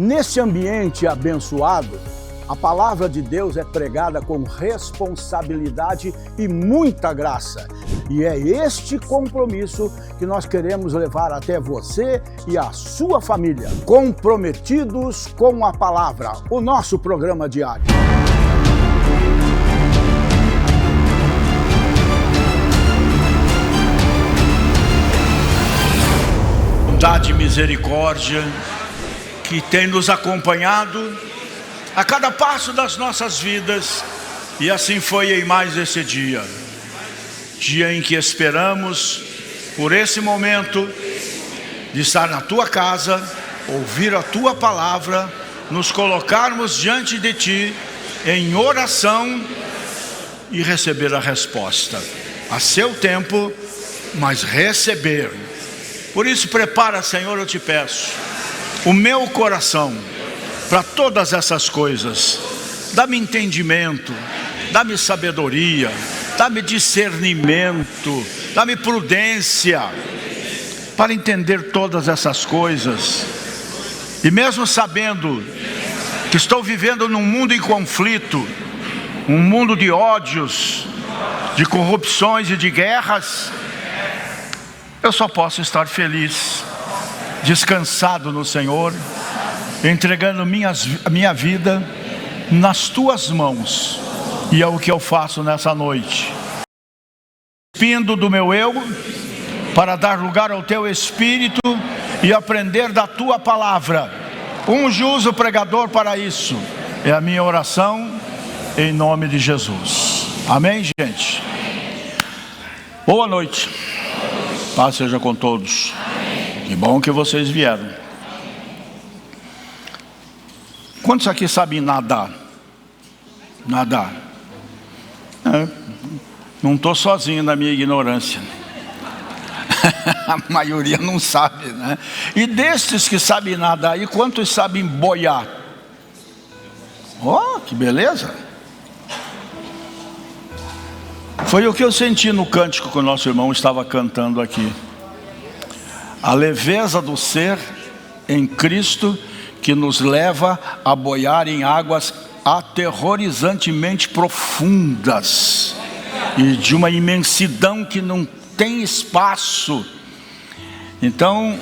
Nesse ambiente abençoado, a palavra de Deus é pregada com responsabilidade e muita graça. E é este compromisso que nós queremos levar até você e a sua família. Comprometidos com a palavra, o nosso programa diário. Bondade e misericórdia que tem nos acompanhado a cada passo das nossas vidas, e assim foi em mais esse dia em que esperamos por esse momento de estar na tua casa, ouvir a tua palavra, nos colocarmos diante de ti em oração e receber a resposta a seu tempo, mas receber. Por isso prepara, Senhor, eu te peço, o meu coração para todas essas coisas. Dá-me entendimento, dá-me sabedoria, dá-me discernimento, dá-me prudência para entender todas essas coisas. E mesmo sabendo que estou vivendo num mundo em conflito, um mundo de ódios, de corrupções e de guerras, eu só posso estar feliz, descansado no Senhor, entregando minha vida nas tuas mãos. E é o que eu faço nessa noite, despindo do meu eu para dar lugar ao teu Espírito e aprender da tua palavra. Unge o pregador para isso, é a minha oração em nome de Jesus. Amém, gente? Boa noite, paz seja com todos. Que bom que vocês vieram. Quantos aqui sabem nadar? Nadar. Não estou sozinho na minha ignorância. A maioria não sabe, né? E destes que sabem nadar, e quantos sabem boiar? Oh, que beleza! Foi o que eu senti no cântico que o nosso irmão estava cantando aqui. A leveza do ser em Cristo que nos leva a boiar em águas aterrorizantemente profundas e de uma imensidão que não tem espaço. Então,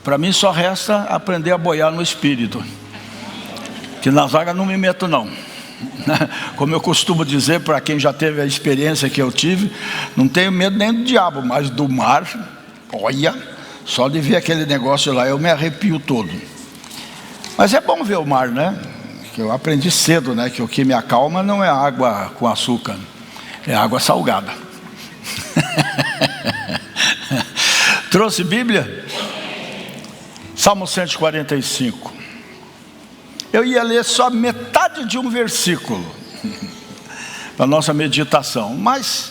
para mim só resta aprender a boiar no Espírito, que nas águas não me meto não. Como eu costumo dizer para quem já teve a experiência que eu tive, não tenho medo nem do diabo, mas do mar, olha, só de ver aquele negócio lá eu me arrepio todo. Mas é bom ver o mar, né? Que eu aprendi cedo, né? Que o que me acalma não é água com açúcar, é água salgada. Trouxe Bíblia? Salmo 145. Eu ia ler só metade de um versículo para nossa meditação, mas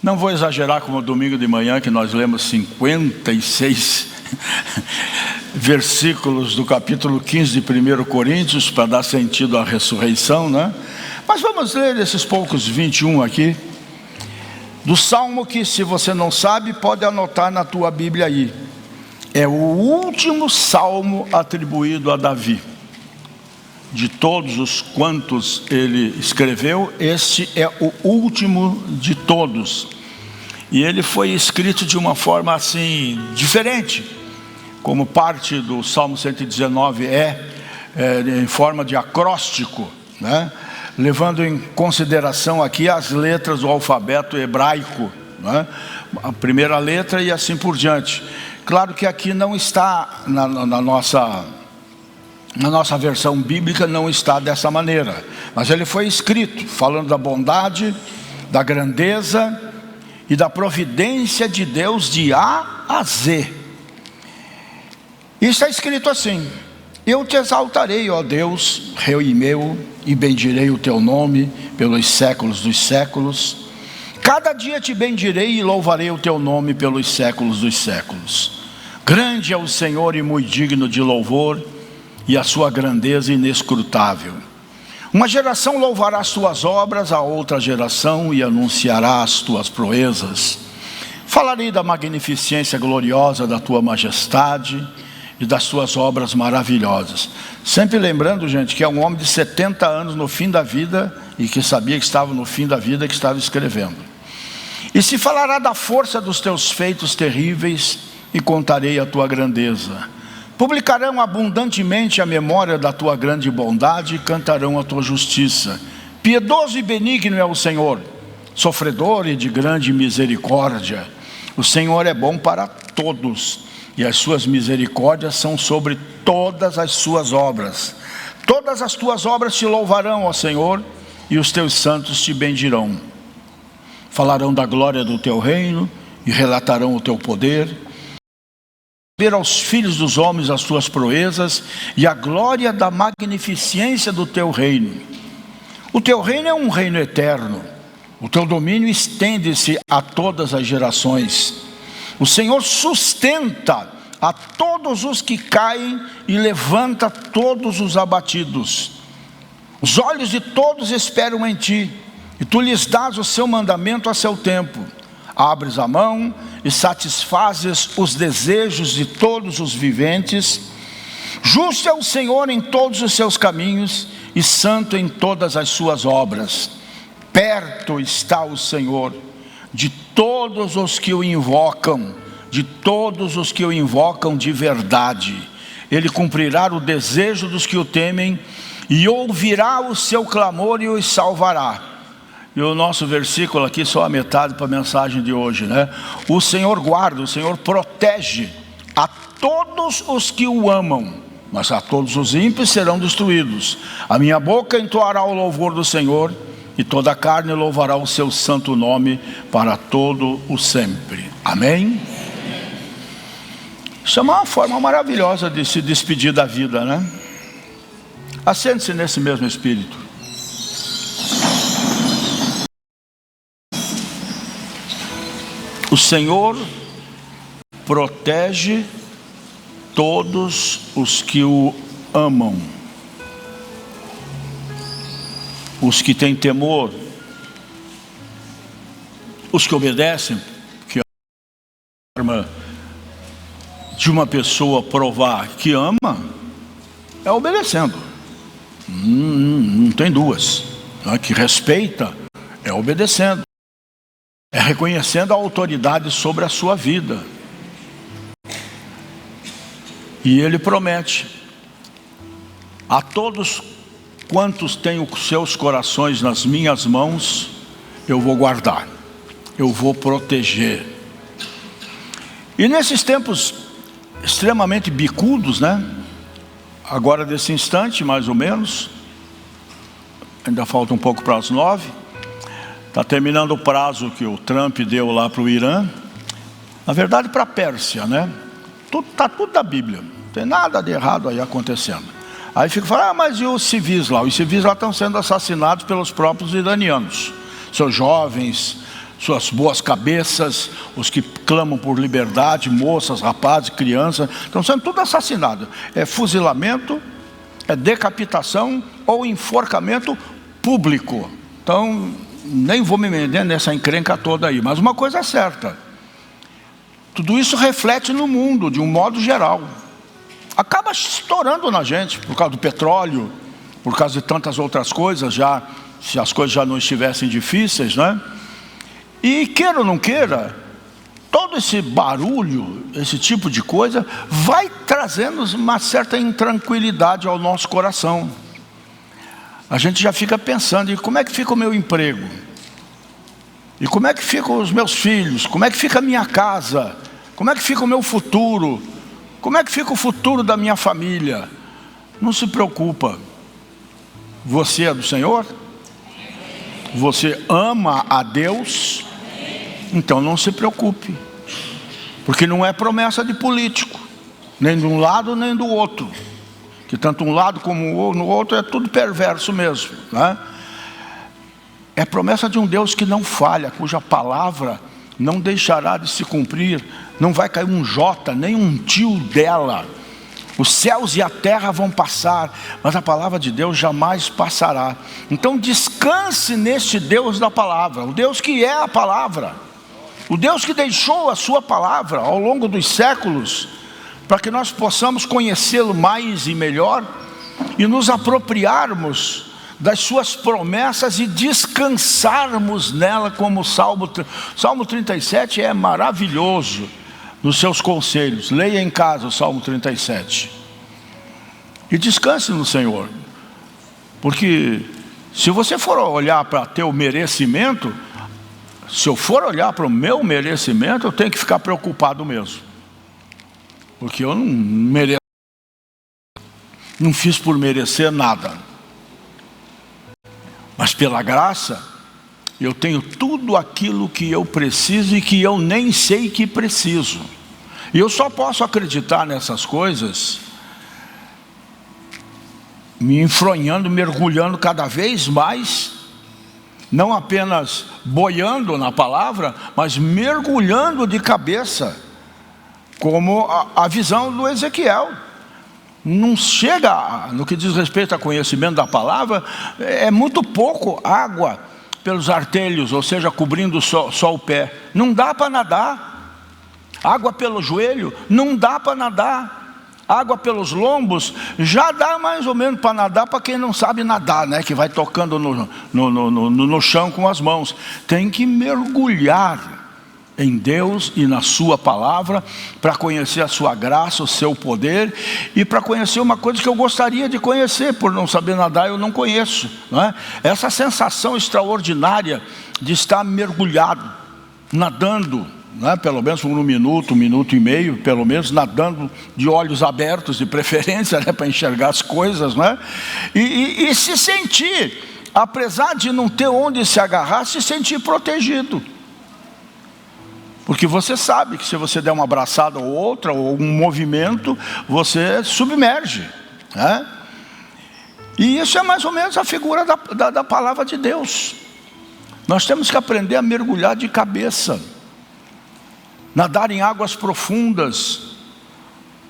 não vou exagerar como domingo de manhã que nós lemos 56 versículos do capítulo 15 de 1 Coríntios para dar sentido à ressurreição, né? Mas vamos ler esses poucos 21 aqui do Salmo que, se você não sabe, pode anotar na tua Bíblia aí. É o último salmo atribuído a Davi. De todos os quantos ele escreveu, este é o último de todos. E ele foi escrito de uma forma assim, diferente. Como parte do Salmo 119 em forma de acróstico, né? Levando em consideração aqui as letras do alfabeto hebraico, né? A primeira letra e assim por diante. Claro que aqui não está na nossa versão bíblica, não está dessa maneira, mas ele foi escrito falando da bondade, da grandeza e da providência de Deus de A a Z. E está escrito assim: eu te exaltarei, ó Deus, rei meu, e bendirei o teu nome pelos séculos dos séculos. Cada dia te bendirei e louvarei o teu nome pelos séculos dos séculos. Grande é o Senhor e muito digno de louvor, e a sua grandeza inescrutável. Uma geração louvará as tuas obras, a outra geração, e anunciará as tuas proezas. Falarei da magnificência gloriosa da tua majestade, e das suas obras maravilhosas. Sempre lembrando, gente, que é um homem de 70 anos no fim da vida, e que sabia que estava no fim da vida, que estava escrevendo. E se falará da força dos teus feitos terríveis, e contarei a tua grandeza. Publicarão abundantemente a memória da tua grande bondade, e cantarão a tua justiça. Piedoso e benigno é o Senhor, sofredor e de grande misericórdia. O Senhor é bom para todos, e as suas misericórdias são sobre todas as suas obras. Todas as tuas obras te louvarão, ó Senhor, e os teus santos te bendirão. Falarão da glória do teu reino, e relatarão o teu poder. Ver aos filhos dos homens as tuas proezas, e a glória da magnificência do teu reino. O teu reino é um reino eterno, o teu domínio estende-se a todas as gerações. O Senhor sustenta a todos os que caem e levanta todos os abatidos. Os olhos de todos esperam em ti, e tu lhes dás o seu mandamento a seu tempo. Abres a mão e satisfazes os desejos de todos os viventes. Justo é o Senhor em todos os seus caminhos, e santo em todas as suas obras. Perto está o Senhor de todos os que o invocam, de todos os que o invocam de verdade. Ele cumprirá o desejo dos que o temem, e ouvirá o seu clamor e os salvará. E o nosso versículo aqui, só a metade para a mensagem de hoje, né? O Senhor guarda, o Senhor protege a todos os que o amam, mas a todos os ímpios serão destruídos. A minha boca entoará o louvor do Senhor, e toda a carne louvará o seu santo nome para todo o sempre. Amém? Isso é uma forma maravilhosa de se despedir da vida, né? Assente-se nesse mesmo espírito. O Senhor protege todos os que o amam. Os que têm temor, os que obedecem, que é a forma de uma pessoa provar que ama, é obedecendo. Não tem duas. Que respeita, é obedecendo. É reconhecendo a autoridade sobre a sua vida. E ele promete a todos quantos têm os seus corações nas minhas mãos, eu vou guardar, eu vou proteger. E nesses tempos extremamente bicudos, né? Agora desse instante, mais ou menos, ainda falta um pouco para as 9, está terminando o prazo que o Trump deu lá para o Irã, na verdade para a Pérsia, né? Está tudo na Bíblia, não tem nada de errado aí acontecendo. Aí fica falando, mas e os civis lá? Os civis lá estão sendo assassinados pelos próprios iranianos. Seus jovens, suas boas cabeças, os que clamam por liberdade, moças, rapazes, crianças, estão sendo tudo assassinados. É fuzilamento, é decapitação ou enforcamento público. Então, nem vou me meter nessa encrenca toda aí. Mas uma coisa é certa, tudo isso reflete no mundo, de um modo geral. Acaba estourando na gente, por causa do petróleo, por causa de tantas outras coisas, já, se as coisas já não estivessem difíceis, né? E queira ou não queira, todo esse barulho, esse tipo de coisa, vai trazendo uma certa intranquilidade ao nosso coração. A gente já fica pensando, e como é que fica o meu emprego? E como é que ficam os meus filhos? Como é que fica a minha casa? Como é que fica o meu futuro? Como é que fica o futuro da minha família? Não se preocupa. Você é do Senhor? Você ama a Deus? Então não se preocupe. Porque não é promessa de político, nem de um lado nem do outro. Que tanto um lado como no outro é tudo perverso mesmo, né? É promessa de um Deus que não falha, cuja palavra não deixará de se cumprir. Não vai cair um jota, nem um tio dela. Os céus e a terra vão passar, mas a palavra de Deus jamais passará. Então descanse neste Deus da palavra, o Deus que é a palavra, o Deus que deixou a sua palavra ao longo dos séculos, para que nós possamos conhecê-lo mais e melhor e nos apropriarmos das suas promessas e descansarmos nela, como o Salmo 37 é maravilhoso nos seus conselhos. Leia em casa o Salmo 37 e descanse no Senhor, porque se você for olhar para teu merecimento, se eu for olhar para o meu merecimento, eu tenho que ficar preocupado mesmo, porque eu não mereço, não fiz por merecer nada, mas pela graça eu tenho tudo aquilo que eu preciso e que eu nem sei que preciso. E eu só posso acreditar nessas coisas me enfronhando, mergulhando cada vez mais, não apenas boiando na palavra, mas mergulhando de cabeça, como a visão do Ezequiel. Não chega, no que diz respeito a conhecimento da palavra, é muito pouco água pelos artelhos, ou seja, cobrindo só o pé. Não dá para nadar. Água pelo joelho, não dá para nadar. Água pelos lombos, já dá mais ou menos para nadar para quem não sabe nadar, né? Que vai tocando no chão com as mãos. Tem que mergulhar em Deus e na sua palavra, para conhecer a sua graça, o seu poder, e para conhecer uma coisa que eu gostaria de conhecer, por não saber nadar eu não conheço, não é? Essa sensação extraordinária de estar mergulhado, nadando, não é? Pelo menos por um minuto e meio, pelo menos nadando de olhos abertos, de preferência, né? Para enxergar as coisas, não é? E se sentir, apesar de não ter onde se agarrar, se sentir protegido. Porque você sabe que se você der uma abraçada ou outra, ou um movimento, você submerge, né? E isso é mais ou menos a figura da palavra de Deus. Nós temos que aprender a mergulhar de cabeça, nadar em águas profundas,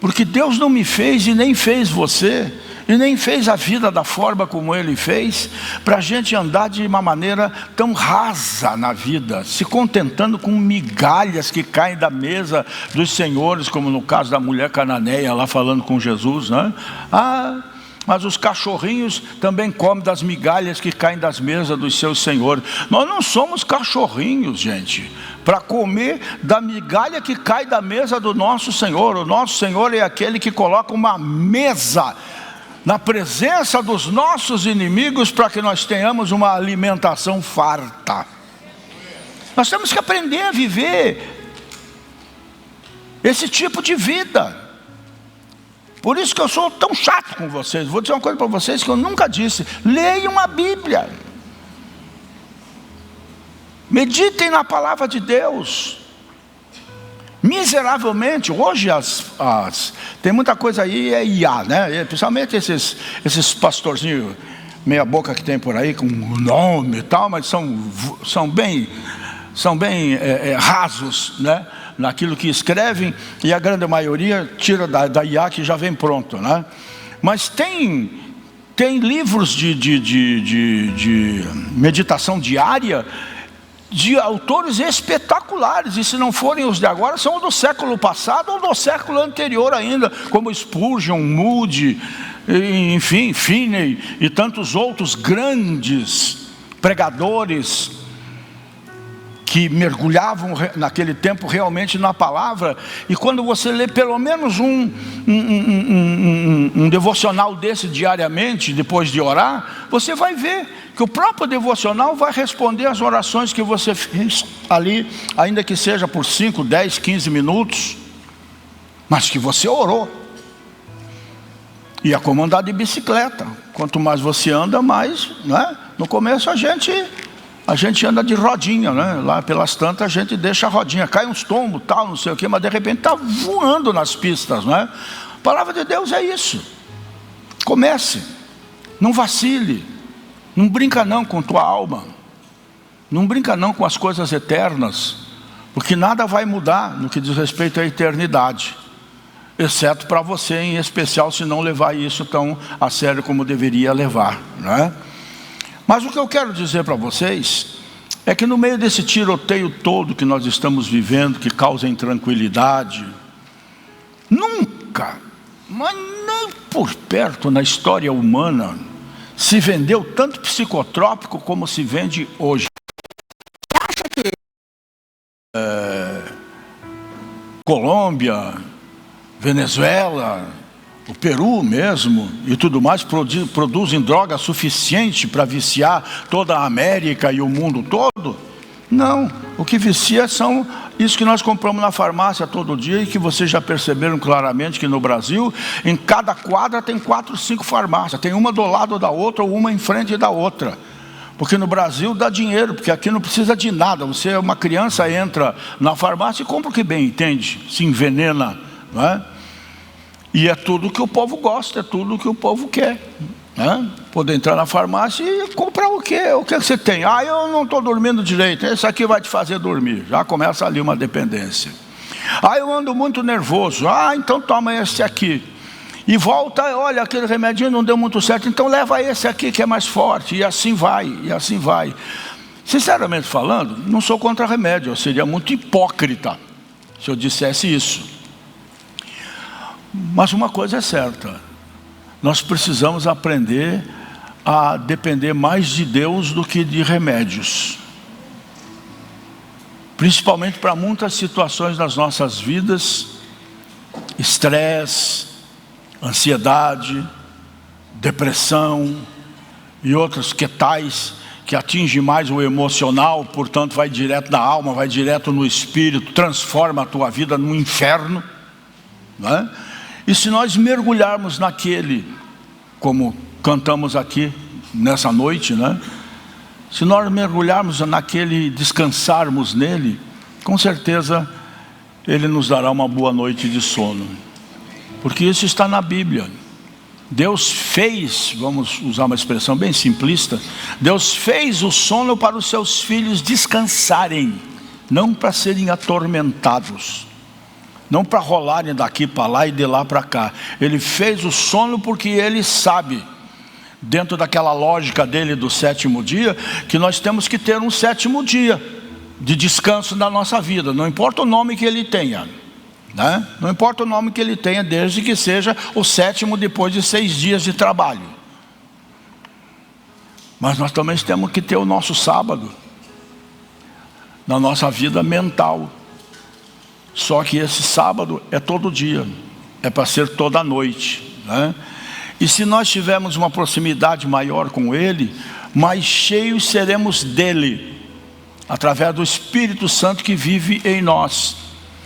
porque Deus não me fez e nem fez você, e nem fez a vida da forma como Ele fez, para a gente andar de uma maneira tão rasa na vida, se contentando com migalhas que caem da mesa dos senhores, como no caso da mulher cananeia lá falando com Jesus, né? Mas os cachorrinhos também comem das migalhas que caem das mesas dos seus senhores. Nós não somos cachorrinhos, gente, para comer da migalha que cai da mesa do nosso Senhor. O nosso Senhor é aquele que coloca uma mesa na presença dos nossos inimigos, para que nós tenhamos uma alimentação farta. Nós temos que aprender a viver esse tipo de vida. Por isso que eu sou tão chato com vocês. Vou dizer uma coisa para vocês que eu nunca disse: leiam a Bíblia, meditem na palavra de Deus. Miseravelmente, hoje tem muita coisa aí, é IA, né? Principalmente esses pastorzinhos meia boca que tem por aí, com nome e tal, mas são bem rasos, né? Naquilo que escrevem, e a grande maioria tira da IA que já vem pronto, né? Mas tem livros de meditação diária, de autores espetaculares, e se não forem os de agora, são do século passado ou do século anterior ainda, como Spurgeon, Moody, enfim, Finney e tantos outros grandes pregadores que mergulhavam naquele tempo realmente na palavra. E quando você lê pelo menos um devocional desse diariamente, depois de orar, você vai ver que o próprio devocional vai responder às orações que você fez ali, ainda que seja por 5, 10, 15 minutos, mas que você orou. E é como andar de bicicleta: quanto mais você anda, mais, né? No começo a gente anda de rodinha, né? Lá pelas tantas a gente deixa a rodinha, cai uns tombos, tal, não sei o que, mas de repente está voando nas pistas, né? A palavra de Deus é isso. Comece, não vacile, não brinca não com tua alma, não brinca não com as coisas eternas, porque nada vai mudar no que diz respeito à eternidade, exceto para você em especial, se não levar isso tão a sério como deveria levar, né? Mas o que eu quero dizer para vocês é que no meio desse tiroteio todo que nós estamos vivendo, que causa intranquilidade, nunca nunca, mas nem por perto na história humana se vendeu tanto psicotrópico como se vende hoje. Colômbia, Venezuela, o Peru mesmo e tudo mais produzem droga suficiente para viciar toda a América e o mundo todo? Não, o que vicia são isso que nós compramos na farmácia todo dia e que vocês já perceberam claramente que no Brasil, em cada quadra tem 4, 5 farmácias, tem uma do lado da outra ou uma em frente da outra. Porque no Brasil dá dinheiro, porque aqui não precisa de nada. Você, uma criança, entra na farmácia e compra o que bem entende, se envenena, não é? E é tudo que o povo gosta, é tudo que o povo quer, né? Poder entrar na farmácia e comprar o quê? O que você tem? Ah, eu não estou dormindo direito, esse aqui vai te fazer dormir. Já começa ali uma dependência. Ah, eu ando muito nervoso. Ah, então toma esse aqui. E volta, olha, aquele remedinho não deu muito certo, então leva esse aqui que é mais forte. E assim vai, e assim vai. Sinceramente falando, não sou contra remédio, eu seria muito hipócrita se eu dissesse isso. Mas uma coisa é certa, nós precisamos aprender a depender mais de Deus do que de remédios. Principalmente para muitas situações das nossas vidas, estresse, ansiedade, depressão e outros que tais que atingem mais o emocional, portanto vai direto na alma, vai direto no espírito, transforma a tua vida num inferno, né? E se nós mergulharmos naquele, como cantamos aqui nessa noite, né? Se nós mergulharmos naquele, descansarmos nele, com certeza ele nos dará uma boa noite de sono. Porque isso está na Bíblia. Deus fez, vamos usar uma expressão bem simplista, Deus fez o sono para os seus filhos descansarem, não para serem atormentados, não para rolarem daqui para lá e de lá para cá. Ele fez o sono porque Ele sabe, dentro daquela lógica dele do sétimo dia, que nós temos que ter um sétimo dia de descanso na nossa vida, não importa o nome que ele tenha, né? Não importa o nome que ele tenha, desde que seja o sétimo depois de 6 dias de trabalho. Mas nós também temos que ter o nosso sábado na nossa vida mental. Só que esse sábado é todo dia, é para ser toda noite, né? E se nós tivermos uma proximidade maior com Ele, mais cheios seremos dEle, através do Espírito Santo que vive em nós.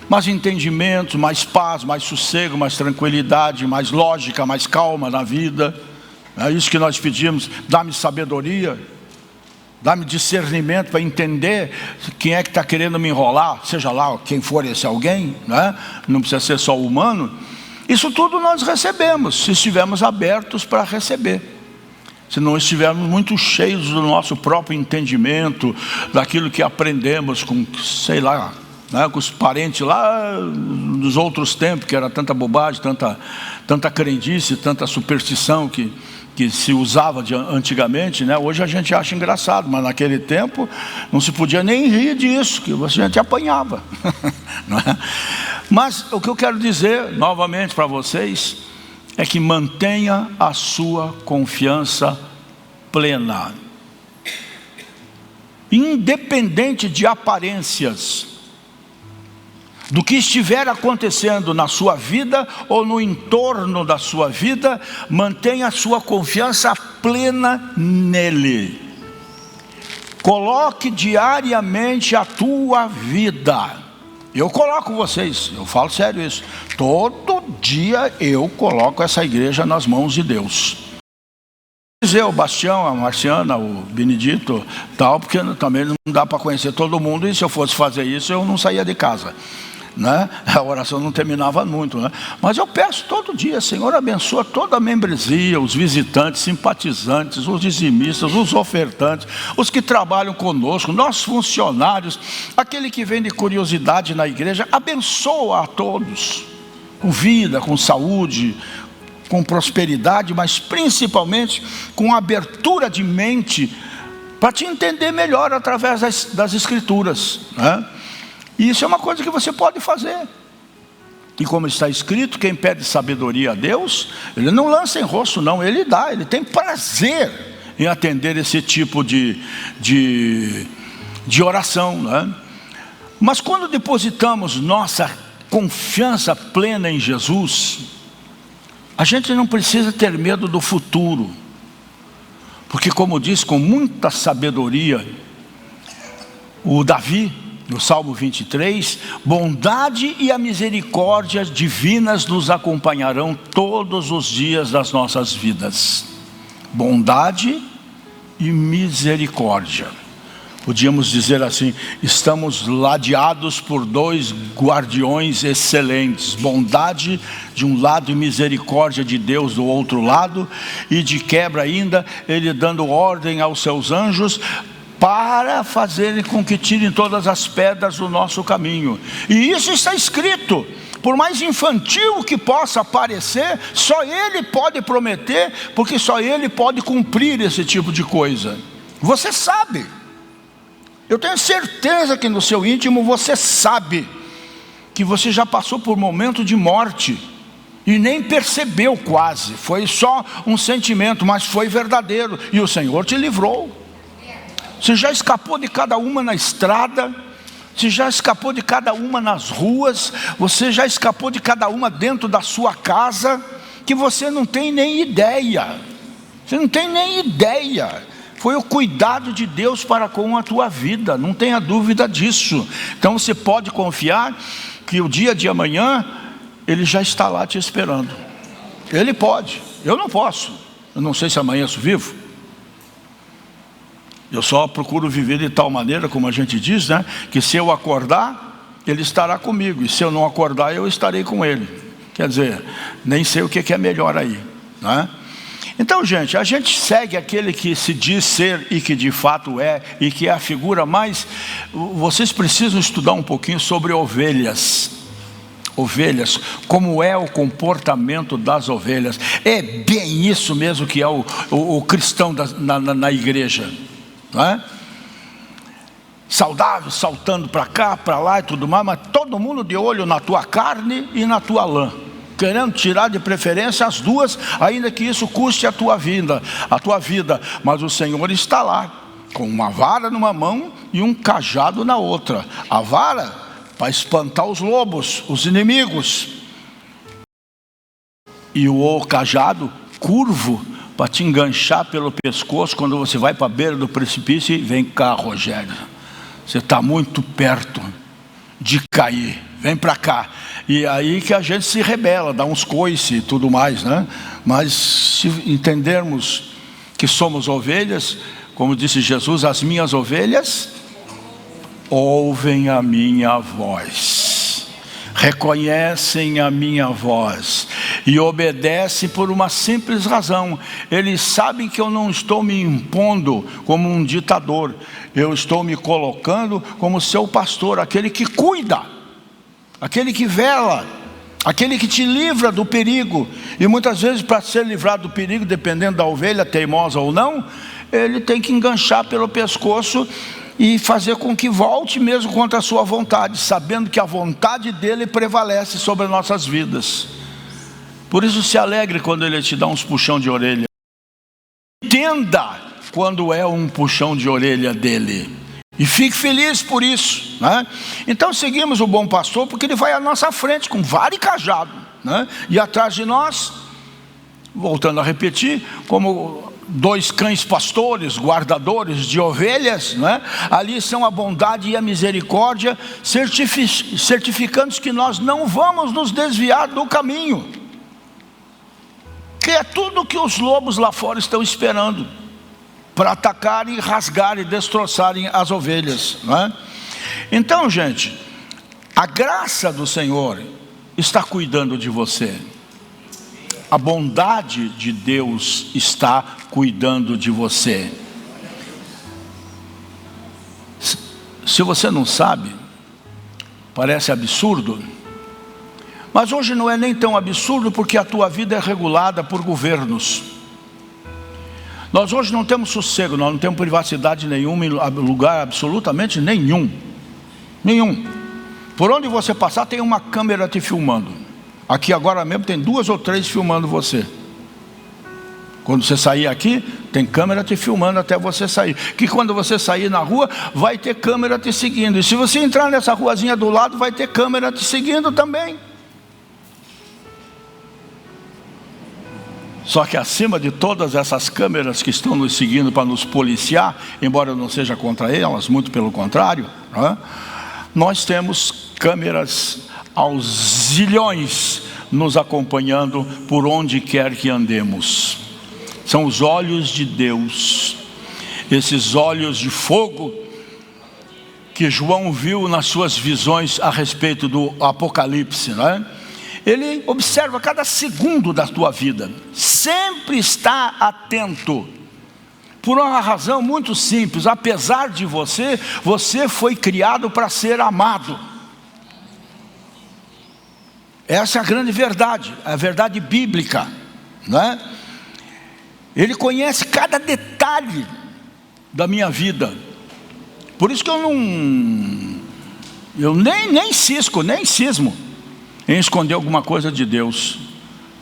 Mais entendimento, mais paz, mais sossego, mais tranquilidade, mais lógica, mais calma na vida. É isso que nós pedimos. Dá-me sabedoria, dá-me discernimento para entender quem é que está querendo me enrolar, seja lá quem for esse alguém, né? Não precisa ser só humano. Isso tudo nós recebemos, se estivermos abertos para receber. Se não estivermos muito cheios do nosso próprio entendimento, daquilo que aprendemos com, sei lá, né, com os parentes lá dos outros tempos, que era tanta bobagem, tanta crendice, tanta superstição que se usava antigamente, né? Hoje a gente acha engraçado, mas naquele tempo não se podia nem rir disso, que a gente apanhava. Não é? Mas o que eu quero dizer novamente para vocês é que mantenha a sua confiança plena, independente de aparências, do que estiver acontecendo na sua vida ou no entorno da sua vida. Mantenha a sua confiança plena nele. Coloque diariamente a tua vida. Eu coloco vocês, eu falo sério isso, todo dia eu coloco essa igreja nas mãos de Deus. O Bastião, a Marciana, o Benedito, tal, porque também não dá para conhecer todo mundo, e se eu fosse fazer isso eu não saía de casa, né? A oração não terminava muito, né? Mas eu peço todo dia: Senhor, abençoa toda a membresia, os visitantes, simpatizantes, os dizimistas, os ofertantes, os que trabalham conosco, nossos funcionários, aquele que vem de curiosidade na igreja. Abençoa a todos, com vida, com saúde, com prosperidade, mas principalmente com abertura de mente, para te entender melhor através das Escrituras, né? E isso é uma coisa que você pode fazer. E como está escrito, quem pede sabedoria a Deus, Ele não lança em rosto não, Ele dá, Ele tem prazer em atender esse tipo de oração, né? Mas quando depositamos nossa confiança plena em Jesus, a gente não precisa ter medo do futuro, porque como diz com muita sabedoria o Davi, no Salmo 23, bondade e a misericórdia divinas nos acompanharão todos os dias das nossas vidas. Bondade e misericórdia. Podíamos dizer assim, estamos ladeados por dois guardiões excelentes, bondade de um lado e misericórdia de Deus do outro lado, e de quebra ainda, Ele dando ordem aos seus anjos, para fazerem com que tirem todas as pedras do nosso caminho. E isso está escrito. Por mais infantil que possa parecer, só Ele pode prometer, porque só Ele pode cumprir esse tipo de coisa. Você sabe. Eu tenho certeza que no seu íntimo você sabe que você já passou por momento de morte e nem percebeu quase. Foi só um sentimento, mas foi verdadeiro, e o Senhor te livrou. Você já escapou de cada uma na estrada, você já escapou de cada uma nas ruas, você já escapou de cada uma dentro da sua casa, que você não tem nem ideia. Você não tem nem ideia. Foi o cuidado de Deus para com a tua vida, não tenha dúvida disso. Então você pode confiar que o dia de amanhã Ele já está lá te esperando. Ele pode, eu não posso. Eu não sei se amanheço vivo. Eu só procuro viver de tal maneira, como a gente diz, né? Que se eu acordar, Ele estará comigo, e se eu não acordar, eu estarei com Ele. Quer dizer, nem sei o que é melhor aí, né? Então, gente, a gente segue aquele que se diz ser e que de fato é, e que é a figura mais... Vocês precisam estudar um pouquinho sobre ovelhas. Ovelhas, como é o comportamento das ovelhas. É bem isso mesmo que é o cristão na igreja, não é? Saudável, saltando para cá, para lá e tudo mais, mas todo mundo de olho na tua carne e na tua lã, querendo tirar de preferência as duas, ainda que isso custe a tua vida. Mas o Senhor está lá, com uma vara numa mão e um cajado na outra. A vara para espantar os lobos, os inimigos, e o cajado curvo para te enganchar pelo pescoço quando você vai para a beira do precipício. E vem cá, Rogério, você está muito perto de cair, vem para cá. E aí que a gente se rebela, dá uns coice e tudo mais, né? Mas se entendermos que somos ovelhas, como disse Jesus, as minhas ovelhas ouvem a minha voz, reconhecem a minha voz e obedecem por uma simples razão. Eles sabem que eu não estou me impondo como um ditador, eu estou me colocando como seu pastor, aquele que cuida, aquele que vela, aquele que te livra do perigo. E muitas vezes, para ser livrado do perigo, dependendo da ovelha, teimosa ou não, ele tem que enganchar pelo pescoço e fazer com que volte mesmo contra a sua vontade, sabendo que a vontade dele prevalece sobre as nossas vidas. Por isso se alegre quando ele te dá uns puxão de orelha. Entenda quando é um puxão de orelha dele, e fique feliz por isso, né? Então seguimos o bom pastor, porque ele vai à nossa frente com vara e cajado, né? E atrás de nós, voltando a repetir, como dois cães pastores, guardadores de ovelhas, né? Ali são a bondade e a misericórdia, certificando que nós não vamos nos desviar do caminho, que é tudo que os lobos lá fora estão esperando, para atacarem, rasgarem, destroçarem as ovelhas, não é? Então, gente, a graça do Senhor está cuidando de você. A bondade de Deus está cuidando de você. Se você não sabe, parece absurdo, mas hoje não é nem tão absurdo, porque a tua vida é regulada por governos. Nós hoje não temos sossego, nós não temos privacidade nenhuma, em lugar absolutamente nenhum. Por onde você passar tem uma câmera te filmando. Aqui agora mesmo tem 2 ou 3 filmando você. Quando você sair aqui, tem câmera te filmando até você sair. Que quando você sair na rua, vai ter câmera te seguindo. E se você entrar nessa ruazinha do lado, vai ter câmera te seguindo também. Só que acima de todas essas câmeras que estão nos seguindo para nos policiar, embora não seja contra elas, muito pelo contrário, né? Nós temos câmeras aos zilhões nos acompanhando por onde quer que andemos. São os olhos de Deus, esses olhos de fogo que João viu nas suas visões a respeito do Apocalipse, né? Ele observa cada segundo da tua vida, sempre está atento, por uma razão muito simples: apesar de você, você foi criado para ser amado. Essa é a grande verdade, a verdade bíblica, não é? Ele conhece cada detalhe da minha vida. Por isso que eu nem cismo em esconder alguma coisa de Deus,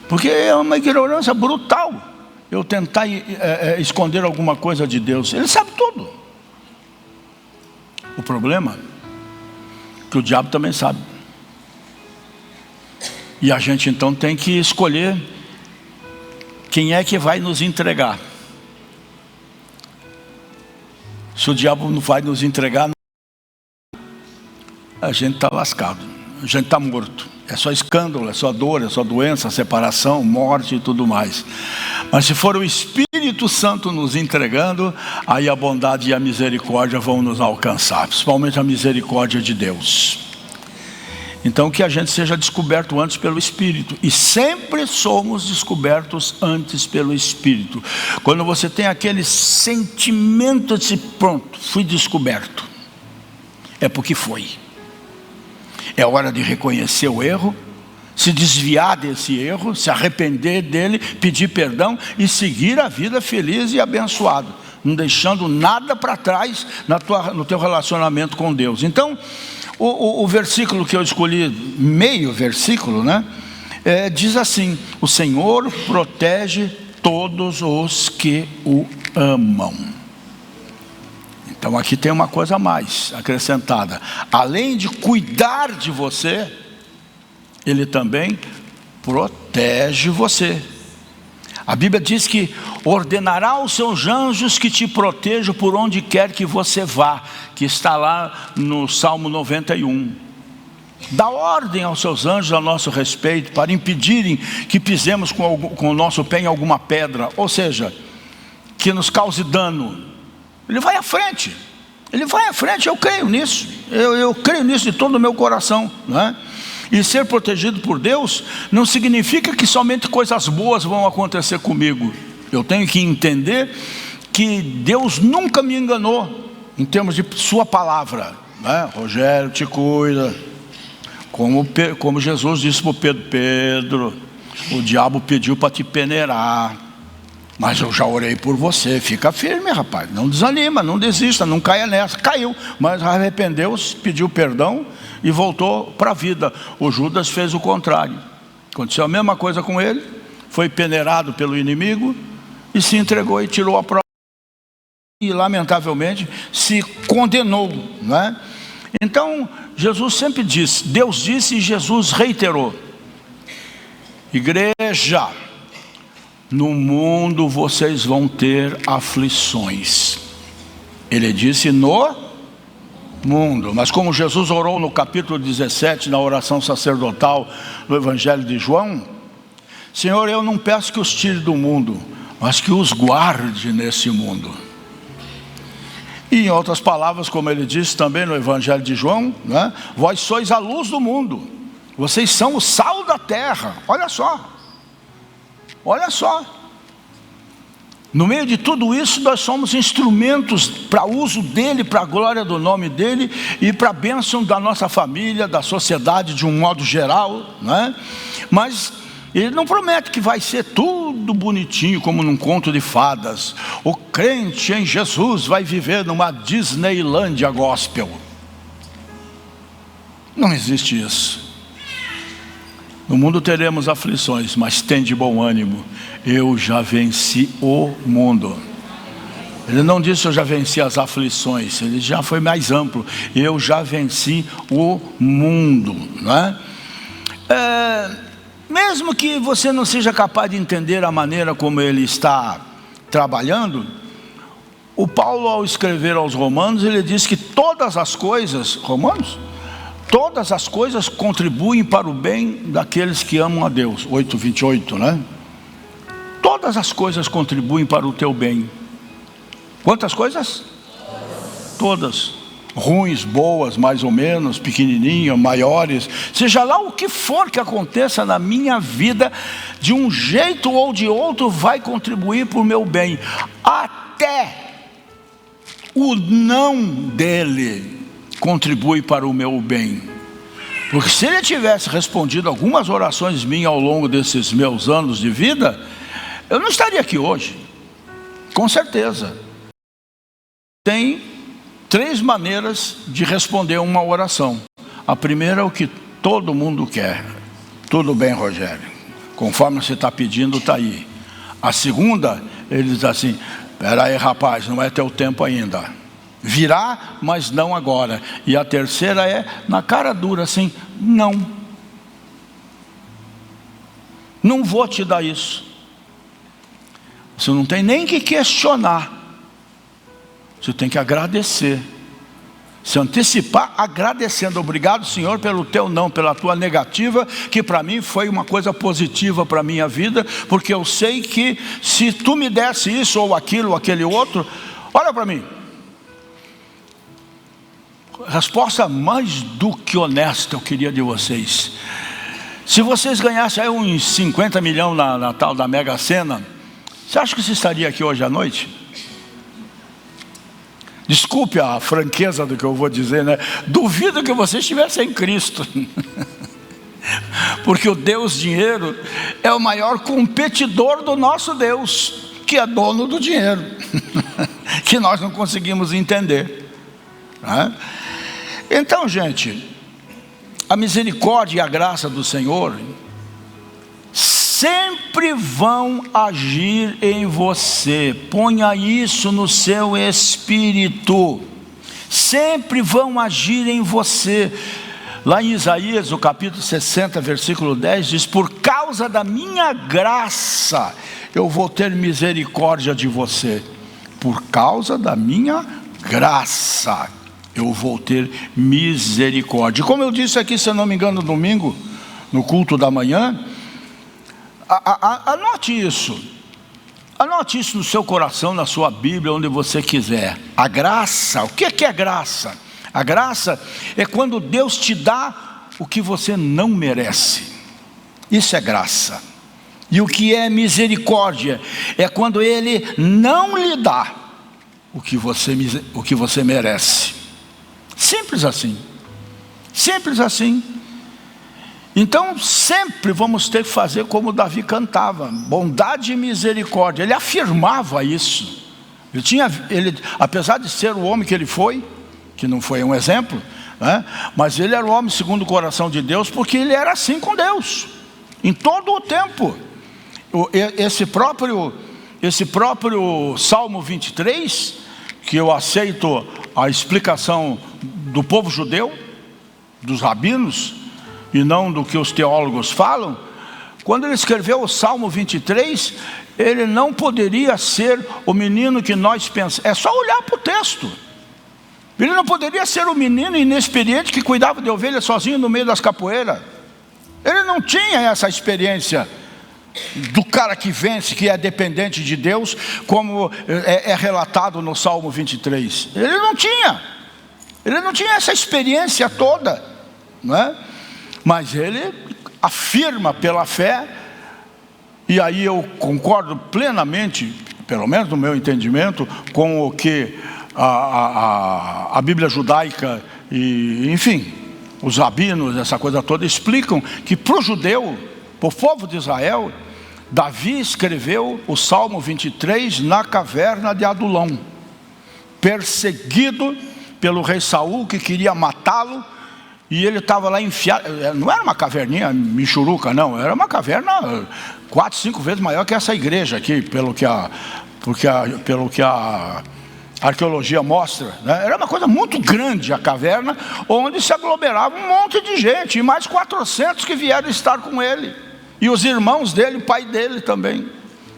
porque é uma ignorância brutal eu tentar esconder alguma coisa de Deus. Ele sabe tudo. O problema é que o diabo também sabe. E a gente então tem que escolher quem é que vai nos entregar. Se o diabo não vai nos entregar, a gente está lascado, a gente está morto. É só escândalo, é só dor, é só doença, separação, morte e tudo mais. Mas se for o Espírito Santo nos entregando, aí a bondade e a misericórdia vão nos alcançar, principalmente a misericórdia de Deus. Então que a gente seja descoberto antes pelo Espírito. E sempre somos descobertos antes pelo Espírito. Quando você tem aquele sentimento de pronto, fui descoberto, é porque foi. É hora de reconhecer o erro, se desviar desse erro, se arrepender dele, pedir perdão e seguir a vida feliz e abençoado, não deixando nada para trás no teu relacionamento com Deus. Então o versículo que eu escolhi, meio versículo, né? Diz assim: o Senhor protege todos os que o amam. Então aqui tem uma coisa a mais acrescentada: além de cuidar de você, Ele também protege você. A Bíblia diz que ordenará aos seus anjos que te protejam por onde quer que você vá, que está lá no Salmo 91. Dá ordem aos seus anjos a nosso respeito, para impedirem que pisemos com o nosso pé em alguma pedra, ou seja, que nos cause dano. Ele vai à frente, eu creio nisso, eu creio nisso de todo o meu coração, não é? E ser protegido por Deus não significa que somente coisas boas vão acontecer comigo. Eu tenho que entender que Deus nunca me enganou em termos de sua palavra, né? Rogério, te cuida. Como Jesus disse para Pedro: Pedro, o diabo pediu para te peneirar, mas eu já orei por você. Fica firme, rapaz, não desanima, não desista, não caia nessa. Caiu, mas arrependeu-se, pediu perdão e voltou para a vida. O Judas fez o contrário, aconteceu a mesma coisa com ele, foi peneirado pelo inimigo e se entregou e tirou a prova, e lamentavelmente se condenou, não é? Então Jesus sempre disse, Deus disse e Jesus reiterou: igreja, no mundo vocês vão ter aflições. Ele disse no mundo, mas como Jesus orou no capítulo 17, na oração sacerdotal no Evangelho de João: Senhor, eu não peço que os tire do mundo, mas que os guarde nesse mundo. E em outras palavras, como ele disse também no Evangelho de João, né? Vós sois a luz do mundo, vocês são o sal da terra. Olha só, no meio de tudo isso, nós somos instrumentos para uso dele, para a glória do nome dele e para a bênção da nossa família, da sociedade de um modo geral, né? Mas ele não promete que vai ser tudo bonitinho como num conto de fadas. O crente em Jesus vai viver numa Disneylândia gospel. Não existe isso. No mundo teremos aflições, mas tem de bom ânimo. Eu já venci o mundo. Ele não disse eu já venci as aflições, ele já foi mais amplo. Eu já venci o mundo, não é? Mesmo que você não seja capaz de entender a maneira como ele está trabalhando, o Paulo, ao escrever aos Romanos, ele diz que todas as coisas, Romanos, todas as coisas contribuem para o bem daqueles que amam a Deus. 8:28, né? Todas as coisas contribuem para o teu bem. Quantas coisas? Todas. Ruins, boas, mais ou menos, pequenininhas, maiores, seja lá o que for que aconteça na minha vida, de um jeito ou de outro vai contribuir para o meu bem. Até o não dele contribui para o meu bem. Porque se ele tivesse respondido algumas orações minhas ao longo desses meus anos de vida, eu não estaria aqui hoje, com certeza. Tem 3 maneiras de responder uma oração. A primeira é o que todo mundo quer. Tudo bem, Rogério, conforme você está pedindo, está aí. A segunda, ele diz assim: espera aí, rapaz, não é teu tempo ainda. Virá, mas não agora. E a terceira é na cara dura, assim: não vou te dar isso. Você não tem nem que questionar, você tem que agradecer, se antecipar agradecendo. Obrigado, Senhor, pelo teu não, pela tua negativa, que para mim foi uma coisa positiva para a minha vida, porque eu sei que se tu me desse isso ou aquilo ou aquele outro, olha para mim, resposta mais do que honesta eu queria de vocês: se vocês ganhassem aí uns 50 milhões na tal da Mega Sena, você acha que você estaria aqui hoje à noite? Desculpe a franqueza do que eu vou dizer, né? Duvido que você estivesse em Cristo. Porque o Deus dinheiro é o maior competidor do nosso Deus, que é dono do dinheiro, que nós não conseguimos entender, né? Então, gente, a misericórdia e a graça do Senhor sempre vão agir em você. Ponha isso no seu espírito. Sempre vão agir em você. Lá em Isaías, o capítulo 60, versículo 10, diz: por causa da minha graça eu vou ter misericórdia de você. Por causa da minha graça eu vou ter misericórdia. Como eu disse aqui, se eu não me engano, domingo, no culto da manhã, anote isso. Anote isso no seu coração, na sua Bíblia, onde você quiser. A graça, o que é graça? A graça é quando Deus te dá o que você não merece. Isso é graça. E o que é misericórdia? É quando Ele não lhe dá o que você merece. Simples assim. Simples assim. Então sempre vamos ter que fazer como Davi cantava: bondade e misericórdia. Ele afirmava isso. Ele, apesar de ser o homem que ele foi, que não foi um exemplo, né? Mas ele era o homem segundo o coração de Deus, porque ele era assim com Deus, em todo o tempo. Esse próprio Salmo 23, que eu aceito a explicação do povo judeu, dos rabinos, e não do que os teólogos falam. Quando ele escreveu o Salmo 23, ele não poderia ser o menino que nós pensamos. É só olhar para o texto. Ele não poderia ser o menino inexperiente que cuidava de ovelhas sozinho no meio das capoeiras. Ele não tinha essa experiência do cara que vence, que é dependente de Deus, como é relatado no Salmo 23. Ele não tinha essa experiência toda, não é? Mas ele afirma pela fé, e aí eu concordo plenamente, pelo menos no meu entendimento, com o que a Bíblia judaica e, enfim, os rabinos, essa coisa toda, explicam que para o judeu, para o povo de Israel, Davi escreveu o Salmo 23 na caverna de Adulão, perseguido pelo rei Saul, que queria matá-lo. E ele estava lá enfiado, não era uma caverninha michuruca, não, era uma caverna 4, 5 vezes maior que essa igreja aqui, pelo que a arqueologia mostra, né? Era uma coisa muito grande a caverna, onde se aglomerava um monte de gente, e mais 400 que vieram estar com ele, e os irmãos dele, o pai dele também,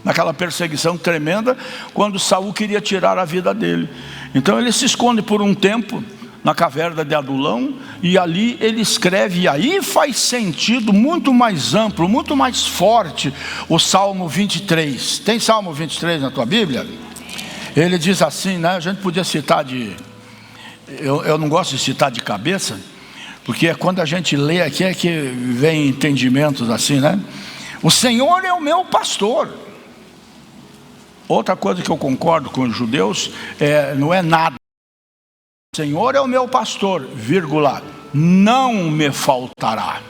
naquela perseguição tremenda, quando Saul queria tirar a vida dele. Então ele se esconde por um tempo na caverna de Adulão, e ali ele escreve, e aí faz sentido muito mais amplo, muito mais forte, o Salmo 23. Tem Salmo 23 na tua Bíblia? Ele diz assim, né? A gente podia citar eu não gosto de citar de cabeça, porque quando a gente lê aqui é que vem entendimentos assim, né? O Senhor é o meu pastor. Outra coisa que eu concordo com os judeus, não é nada. O Senhor é o meu pastor, vírgula, não me faltará.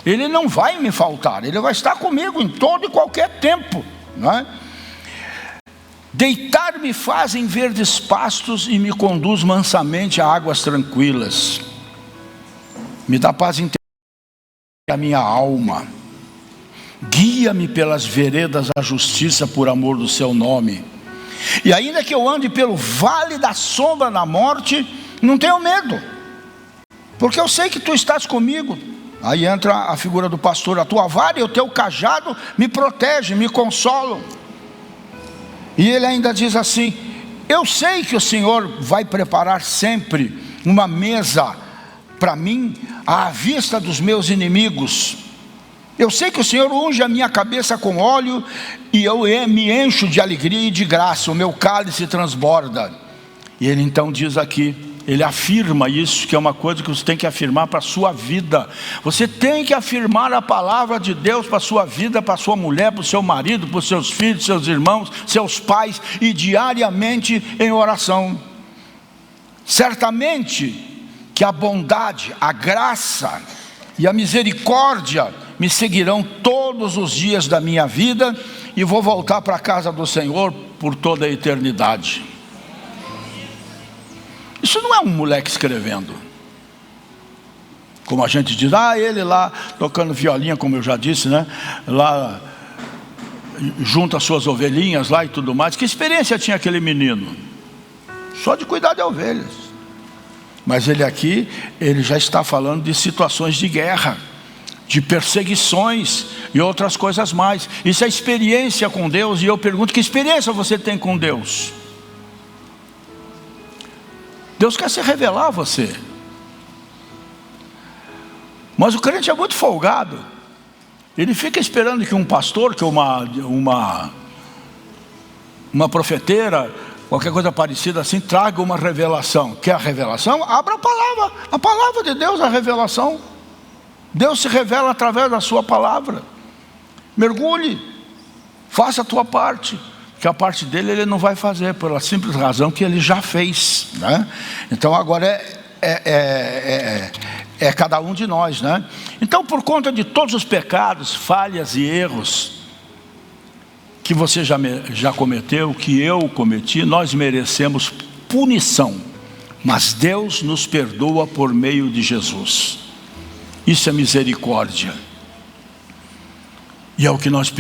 Ele não vai me faltar, Ele vai estar comigo em todo e qualquer tempo, não é? Deitar-me faz em verdes pastos e me conduz mansamente a águas tranquilas. Me dá paz interior a minha alma. Guia-me pelas veredas da justiça por amor do seu nome. E ainda que eu ande pelo vale da sombra da morte, não tenho medo, porque eu sei que tu estás comigo. Aí entra a figura do pastor, a tua vara e o teu cajado me protegem, me consolam. E ele ainda diz assim: eu sei que o Senhor vai preparar sempre uma mesa para mim à vista dos meus inimigos. Eu sei que o Senhor unge a minha cabeça com óleo, e eu me encho de alegria e de graça, o meu cálice transborda. E ele então diz aqui, ele afirma isso, que é uma coisa que você tem que afirmar para a sua vida. Você tem que afirmar a palavra de Deus para a sua vida, para a sua mulher, para o seu marido, para os seus filhos, seus irmãos, seus pais, e diariamente em oração. Certamente que a bondade, a graça e a misericórdia me seguirão todos os dias da minha vida, e vou voltar para a casa do Senhor por toda a eternidade. Isso não é um moleque escrevendo, como a gente diz, ele lá tocando violinha, como eu já disse, né? Lá junto às suas ovelhinhas lá e tudo mais. Que experiência tinha aquele menino? Só de cuidar de ovelhas. Mas ele aqui, ele já está falando de situações de guerra, de perseguições e outras coisas mais. Isso é experiência com Deus. E eu pergunto, que experiência você tem com Deus? Deus quer se revelar a você, mas o crente é muito folgado. Ele fica esperando que um pastor, que uma profeteira, qualquer coisa parecida assim, traga uma revelação. Quer a revelação? Abra a palavra de Deus, a revelação. Deus se revela através da sua palavra. Mergulhe, faça a tua parte, que a parte dele ele não vai fazer, pela simples razão que ele já fez, né? Então agora é cada um de nós, né? Então, por conta de todos os pecados, falhas e erros que você já cometeu, que eu cometi, nós merecemos punição, mas Deus nos perdoa por meio de Jesus. Isso é misericórdia. E é o que nós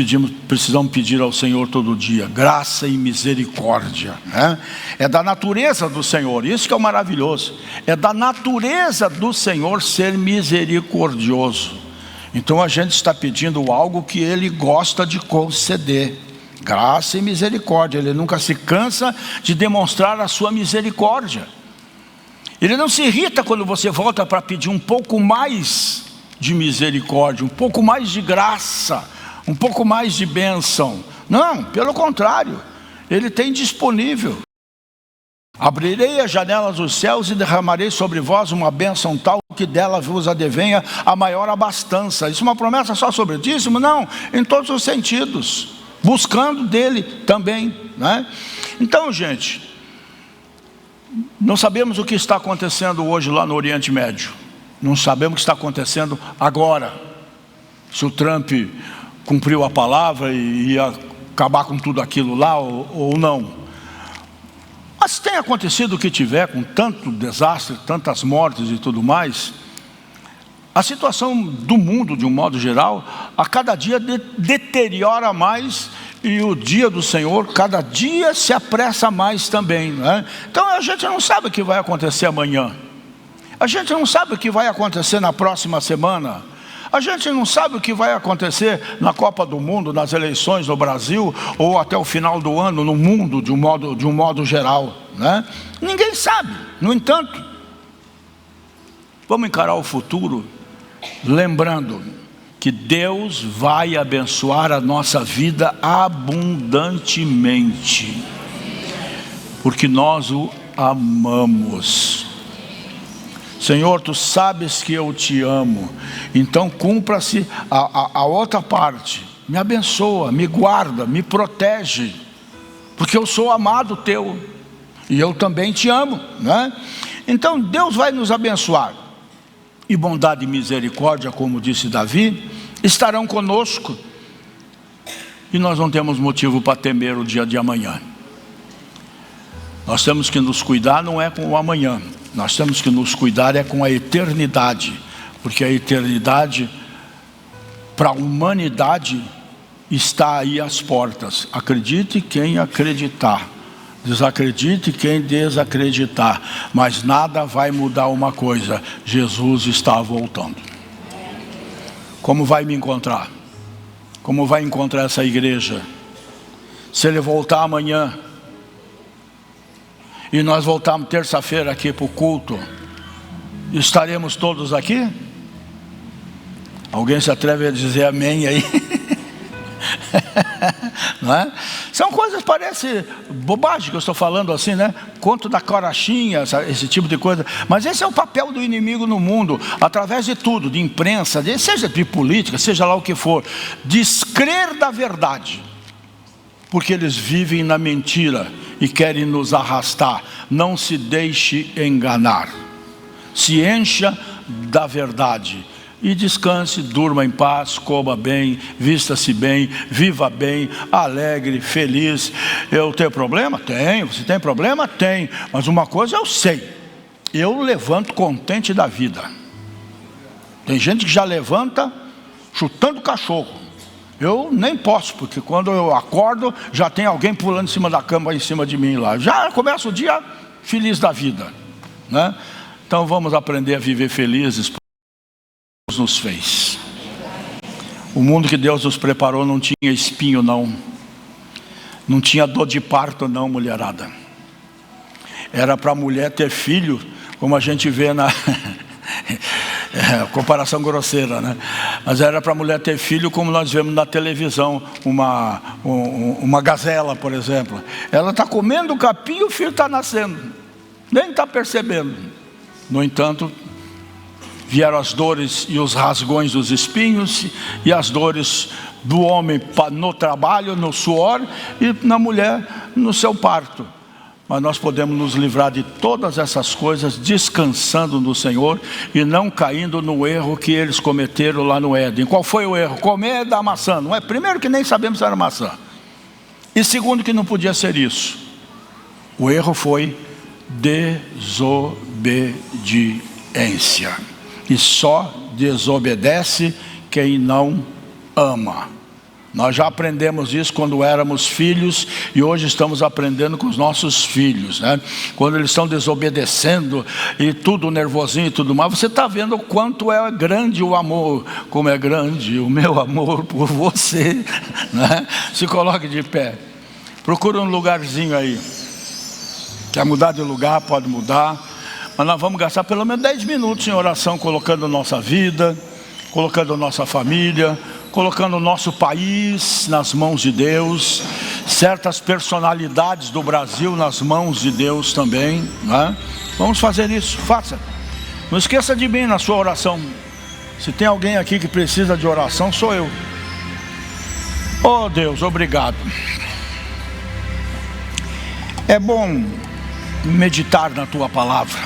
precisamos pedir ao Senhor todo dia, graça e misericórdia, né? É da natureza do Senhor, isso que é o maravilhoso. É da natureza do Senhor ser misericordioso. Então a gente está pedindo algo que Ele gosta de conceder, graça e misericórdia. Ele nunca se cansa de demonstrar a sua misericórdia. Ele não se irrita quando você volta para pedir um pouco mais de misericórdia, um pouco mais de graça, um pouco mais de bênção. Não, pelo contrário, Ele tem disponível. Abrirei as janelas dos céus e derramarei sobre vós uma bênção tal que dela vos advenha a maior abastança. Isso é uma promessa só sobre o dízimo? Não, em todos os sentidos, buscando dele também, né? Então, gente, não sabemos o que está acontecendo hoje lá no Oriente Médio. Não sabemos o que está acontecendo agora. Se o Trump cumpriu a palavra e ia acabar com tudo aquilo lá ou não. Mas tem acontecido o que tiver, com tanto desastre, tantas mortes e tudo mais, A situação do mundo, de um modo geral, a cada dia deteriora mais, e o dia do Senhor, cada dia se apressa mais também, né? Então a gente não sabe o que vai acontecer amanhã. A gente não sabe o que vai acontecer na próxima semana. A gente não sabe o que vai acontecer na Copa do Mundo, nas eleições no Brasil, ou até o final do ano no mundo, de um modo geral, né? Ninguém sabe. No entanto, vamos encarar o futuro lembrando que Deus vai abençoar a nossa vida abundantemente, porque nós o amamos. Senhor, Tu sabes que eu Te amo, então cumpra-se a outra parte. Me abençoa, me guarda, me protege, porque eu sou amado Teu, e eu também Te amo, né? Então Deus vai nos abençoar, e bondade e misericórdia, como disse Davi, estarão conosco, e nós não temos motivo para temer o dia de amanhã. Nós temos que nos cuidar, não é com o amanhã, nós temos que nos cuidar é com a eternidade, porque a eternidade para a humanidade está aí às portas. Acredite quem acreditar, desacredite quem desacreditar, mas nada vai mudar uma coisa: Jesus está voltando. Como vai me encontrar? Como vai encontrar essa igreja? Se Ele voltar amanhã, e nós voltarmos terça-feira aqui para o culto, estaremos todos aqui? Alguém se atreve a dizer amém aí? Não é? São coisas, parece bobagem que eu estou falando assim, né? Conto da carochinha, esse tipo de coisa. Mas esse é o papel do inimigo no mundo, através de tudo, de imprensa, seja de política, seja lá o que for, descrer da verdade, porque eles vivem na mentira e querem nos arrastar. Não se deixe enganar, se encha da verdade e descanse, durma em paz, coma bem, vista-se bem, viva bem, alegre, feliz. Eu tenho problema? Tenho. Você tem problema? Tem. Mas uma coisa eu sei: eu levanto contente da vida. Tem gente que já levanta chutando cachorro. Eu nem posso, porque quando eu acordo já tem alguém pulando em cima da cama, em cima de mim lá. Já começa o dia feliz da vida, né? Então vamos aprender a viver felizes. Deus nos fez. O mundo que Deus nos preparou não tinha espinho não. Não tinha dor de parto não, mulherada. Era para a mulher ter filho, como a gente vê na comparação grosseira, né? Mas era para a mulher ter filho como nós vemos na televisão, uma gazela, por exemplo. Ela está comendo o capim e o filho está nascendo, nem está percebendo. No entanto, vieram as dores e os rasgões dos espinhos, e as dores do homem no trabalho, no suor, e na mulher no seu parto. Mas nós podemos nos livrar de todas essas coisas descansando no Senhor e não caindo no erro que eles cometeram lá no Éden. Qual foi o erro? Comer da maçã. Não é? Primeiro, que nem sabemos se era maçã, e segundo, que não podia ser isso. O erro foi desobediência, e só desobedece quem não ama. Nós já aprendemos isso quando éramos filhos, e hoje estamos aprendendo com os nossos filhos, né? Quando eles estão desobedecendo e tudo nervosinho e tudo mais, você está vendo o quanto é grande o amor, como é grande o meu amor por você, né? Se coloque de pé, procura um lugarzinho aí. Quer mudar de lugar, pode mudar, mas nós vamos gastar pelo menos 10 minutos em oração, colocando nossa vida, colocando nossa família, colocando o nosso país nas mãos de Deus, certas personalidades do Brasil nas mãos de Deus também, né? Vamos fazer isso, faça. Não esqueça de mim na sua oração. Se tem alguém aqui que precisa de oração, sou eu. Oh Deus, obrigado. É bom meditar na Tua palavra,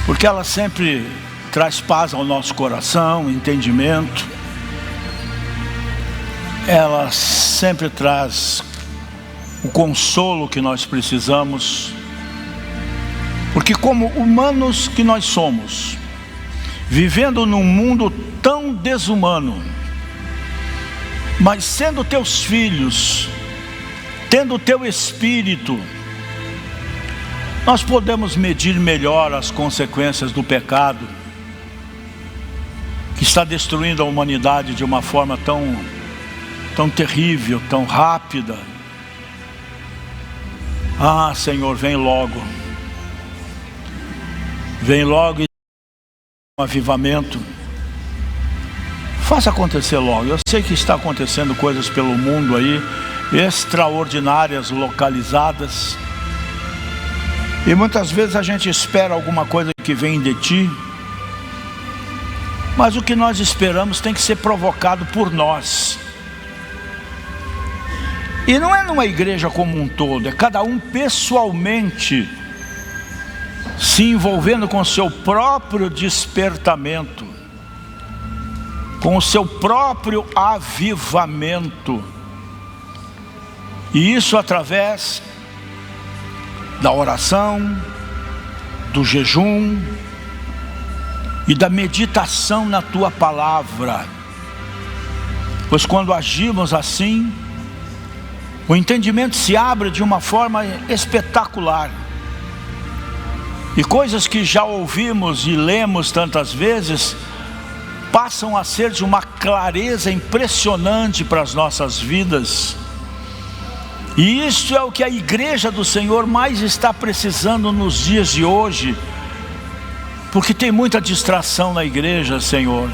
porque ela sempre traz paz ao nosso coração, entendimento. Ela sempre traz o consolo que nós precisamos, porque como humanos que nós somos, vivendo num mundo tão desumano, mas sendo teus filhos, tendo o teu Espírito, nós podemos medir melhor as consequências do pecado, que está destruindo a humanidade de uma forma tão terrível, tão rápida. Ah, Senhor, vem logo e um avivamento. Faça acontecer logo. Eu sei que está acontecendo coisas pelo mundo aí, extraordinárias, localizadas, e muitas vezes a gente espera alguma coisa que vem de Ti, mas o que nós esperamos tem que ser provocado por nós. E não é numa igreja como um todo, é cada um pessoalmente se envolvendo com o seu próprio despertamento, com o seu próprio avivamento. E isso através da oração, do jejum e da meditação na Tua palavra. Pois quando agimos assim, o entendimento se abre de uma forma espetacular. E coisas que já ouvimos e lemos tantas vezes passam a ser de uma clareza impressionante para as nossas vidas. E isso é o que a igreja do Senhor mais está precisando nos dias de hoje, porque tem muita distração na igreja, Senhor.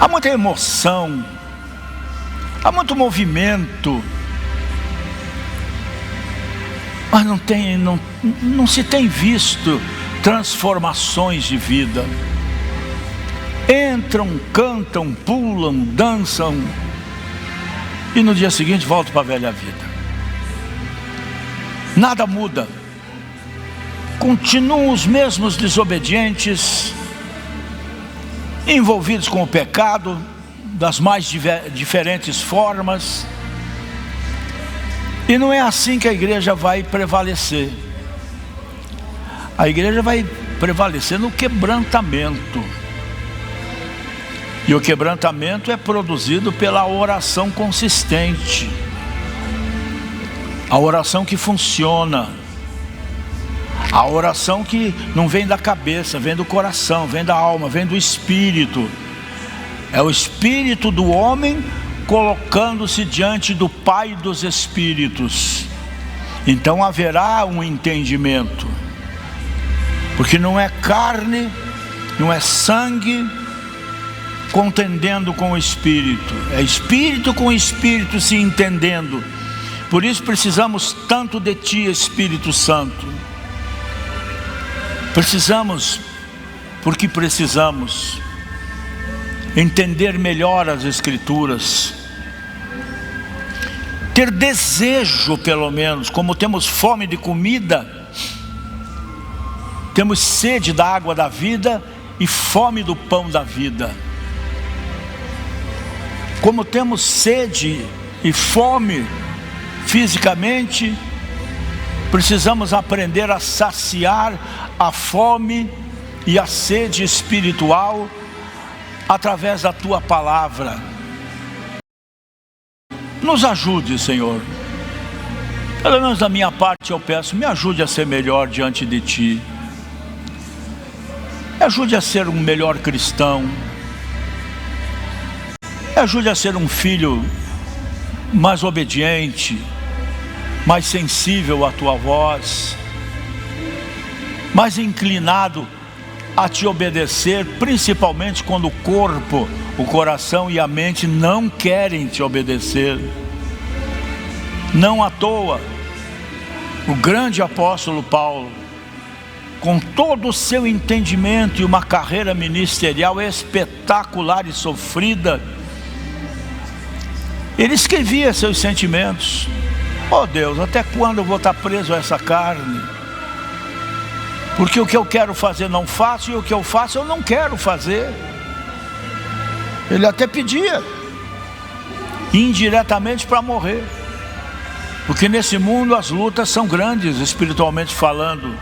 Há muita emoção, há muito movimento, mas não se tem visto transformações de vida. Entram, cantam, pulam, dançam, e no dia seguinte voltam para a velha vida. Nada muda. Continuam os mesmos desobedientes, envolvidos com o pecado das mais diferentes formas. E não é assim que a igreja vai prevalecer. A igreja vai prevalecer no quebrantamento. E o quebrantamento é produzido pela oração consistente, a oração que funciona, a oração que não vem da cabeça, vem do coração, vem da alma, vem do espírito. É o espírito do homem colocando-se diante do Pai dos Espíritos. Então haverá um entendimento, porque não é carne, não é sangue contendendo com o Espírito, é Espírito com Espírito se entendendo. Por isso precisamos tanto de Ti, Espírito Santo. Porque precisamos entender melhor as Escrituras, ter desejo, pelo menos, como temos fome de comida, temos sede da água da vida e fome do pão da vida. Como temos sede e fome fisicamente, precisamos aprender a saciar a fome e a sede espiritual através da Tua palavra. Nos ajude, Senhor. Pelo menos da minha parte eu peço, me ajude a ser melhor diante de Ti. Me ajude a ser um melhor cristão. Me ajude a ser um filho mais obediente, mais sensível à Tua voz, mais inclinado a Te obedecer, principalmente quando o corpo, o coração e a mente não querem Te obedecer. Não à toa, o grande apóstolo Paulo, com todo o seu entendimento e uma carreira ministerial espetacular e sofrida, ele escrevia seus sentimentos. Oh Deus, até quando eu vou estar preso a essa carne? Porque o que eu quero fazer não faço, e o que eu faço eu não quero fazer. Ele até pedia indiretamente para morrer, porque nesse mundo as lutas são grandes, espiritualmente falando.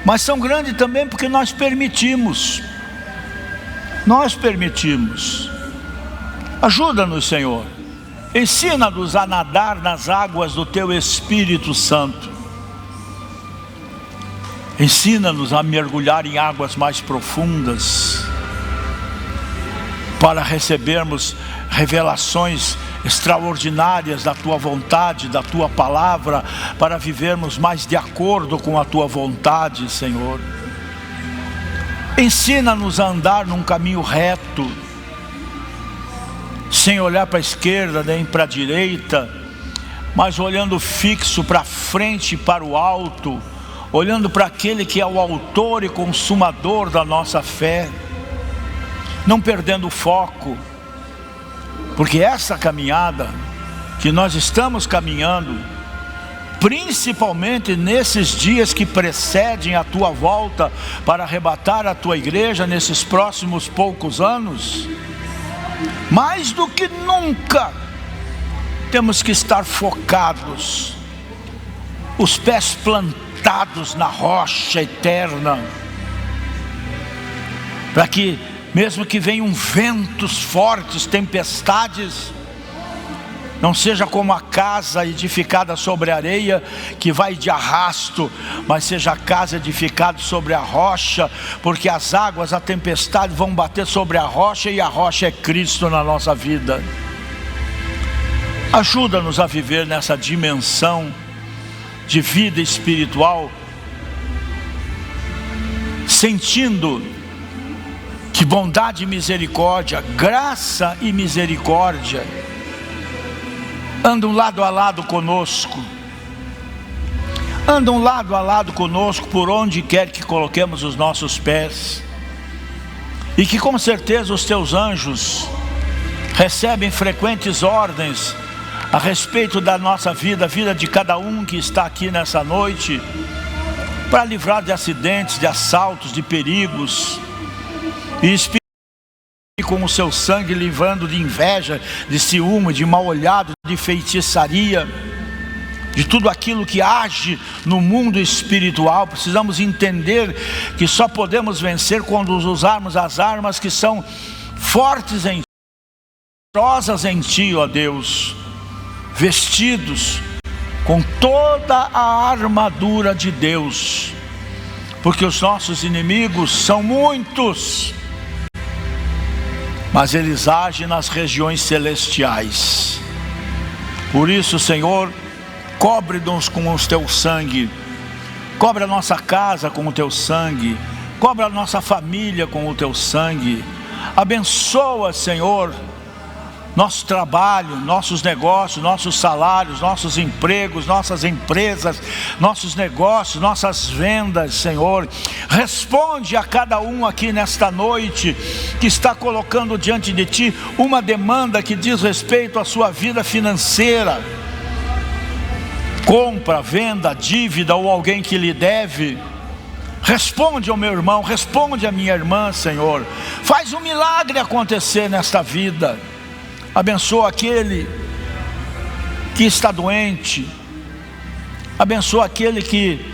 mas são grandes também porque nós permitimos. Nós permitimos. Ajuda-nos, Senhor. Ensina-nos a nadar nas águas do Teu Espírito Santo. Ensina-nos a mergulhar em águas mais profundas, para recebermos revelações extraordinárias da Tua vontade, da Tua palavra, para vivermos mais de acordo com a Tua vontade, Senhor. Ensina-nos a andar num caminho reto, sem olhar para a esquerda nem para a direita, mas olhando fixo para frente e para o alto, olhando para aquele que é o autor e consumador da nossa fé, não perdendo o foco, porque essa caminhada que nós estamos caminhando, principalmente nesses dias que precedem a Tua volta para arrebatar a Tua igreja nesses próximos poucos anos, mais do que nunca temos que estar focados, os pés plantados na rocha eterna, para que mesmo que venham ventos fortes, tempestades, não seja como a casa edificada sobre a areia, que vai de arrasto, mas seja a casa edificada sobre a rocha, porque as águas, a tempestade vão bater sobre a rocha, e a rocha é Cristo na nossa vida. Ajuda-nos a viver nessa dimensão de vida espiritual, sentindo que bondade e misericórdia, graça e misericórdia andam lado a lado conosco, andam lado a lado conosco por onde quer que coloquemos os nossos pés, e que com certeza os Teus anjos recebem frequentes ordens a respeito da nossa vida, a vida de cada um que está aqui nessa noite, para livrar de acidentes, de assaltos, de perigos, e Espírito, com o Seu sangue livrando de inveja, de ciúme, de mal olhado, de feitiçaria, de tudo aquilo que age no mundo espiritual. Precisamos entender que só podemos vencer quando usarmos as armas que são fortes em Ti, poderosas em Ti, ó Deus, vestidos com toda a armadura de Deus, porque os nossos inimigos são muitos, mas eles agem nas regiões celestiais. Por isso, Senhor, cobre-nos com o Teu sangue, cobre a nossa casa com o Teu sangue, cobre a nossa família com o Teu sangue. Abençoa, Senhor, nosso trabalho, nossos negócios, nossos salários, nossos empregos, nossas empresas, nossos negócios, nossas vendas, Senhor. Responde a cada um aqui nesta noite que está colocando diante de Ti uma demanda que diz respeito à sua vida financeira, compra, venda, dívida, ou alguém que lhe deve. Responde ao meu irmão, responde à minha irmã, Senhor. Faz um milagre acontecer nesta vida. Abençoa aquele que está doente, abençoa aquele que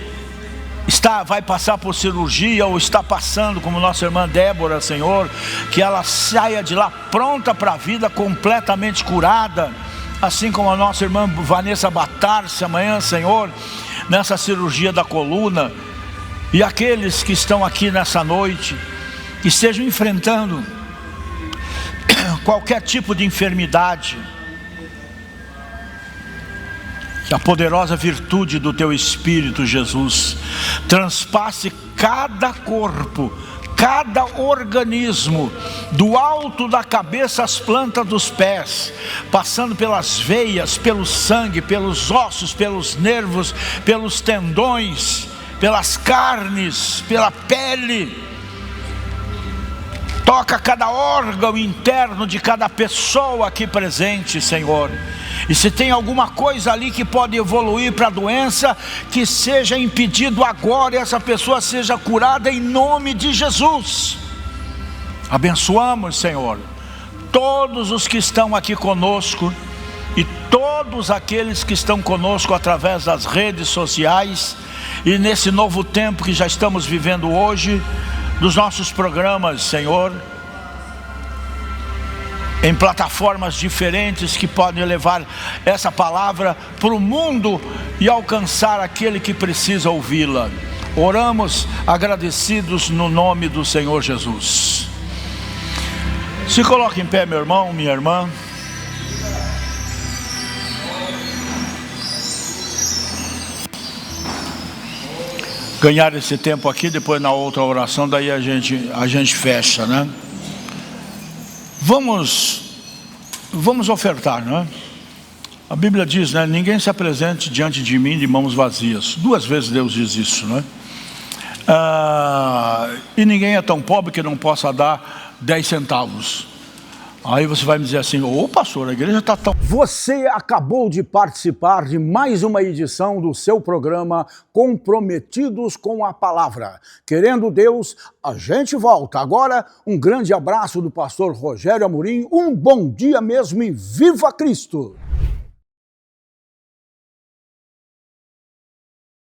vai passar por cirurgia, ou está passando, como nossa irmã Débora, Senhor, que ela saia de lá pronta para a vida, completamente curada, assim como a nossa irmã Vanessa Batarse amanhã, Senhor, nessa cirurgia da coluna. E aqueles que estão aqui nessa noite, que estejam enfrentando qualquer tipo de enfermidade, que a poderosa virtude do Teu Espírito, Jesus, transpasse cada corpo, cada organismo, do alto da cabeça às plantas dos pés, passando pelas veias, pelo sangue, pelos ossos, pelos nervos, pelos tendões, pelas carnes, pela pele. Toca cada órgão interno de cada pessoa aqui presente, Senhor. E se tem alguma coisa ali que pode evoluir para a doença, que seja impedido agora e essa pessoa seja curada em nome de Jesus. Abençoamos, Senhor, todos os que estão aqui conosco, e todos aqueles que estão conosco através das redes sociais e nesse novo tempo que já estamos vivendo hoje, dos nossos programas, Senhor, em plataformas diferentes que podem levar essa palavra para o mundo e alcançar aquele que precisa ouvi-la. Oramos agradecidos no nome do Senhor Jesus. Se coloque em pé, meu irmão, minha irmã. Ganhar esse tempo aqui, depois na outra oração, daí a gente fecha, né? Vamos ofertar, né? A Bíblia diz, né? Ninguém se apresente diante de mim de mãos vazias. 2 vezes Deus diz isso, né? E ninguém é tão pobre que não possa dar 10 centavos. Aí você vai me dizer assim: ô pastor, a igreja está tão... Você acabou de participar de mais uma edição do seu programa Comprometidos com a Palavra. Querendo Deus, a gente volta. Agora, um grande abraço do pastor Rogério Amorim, um bom dia mesmo e viva Cristo!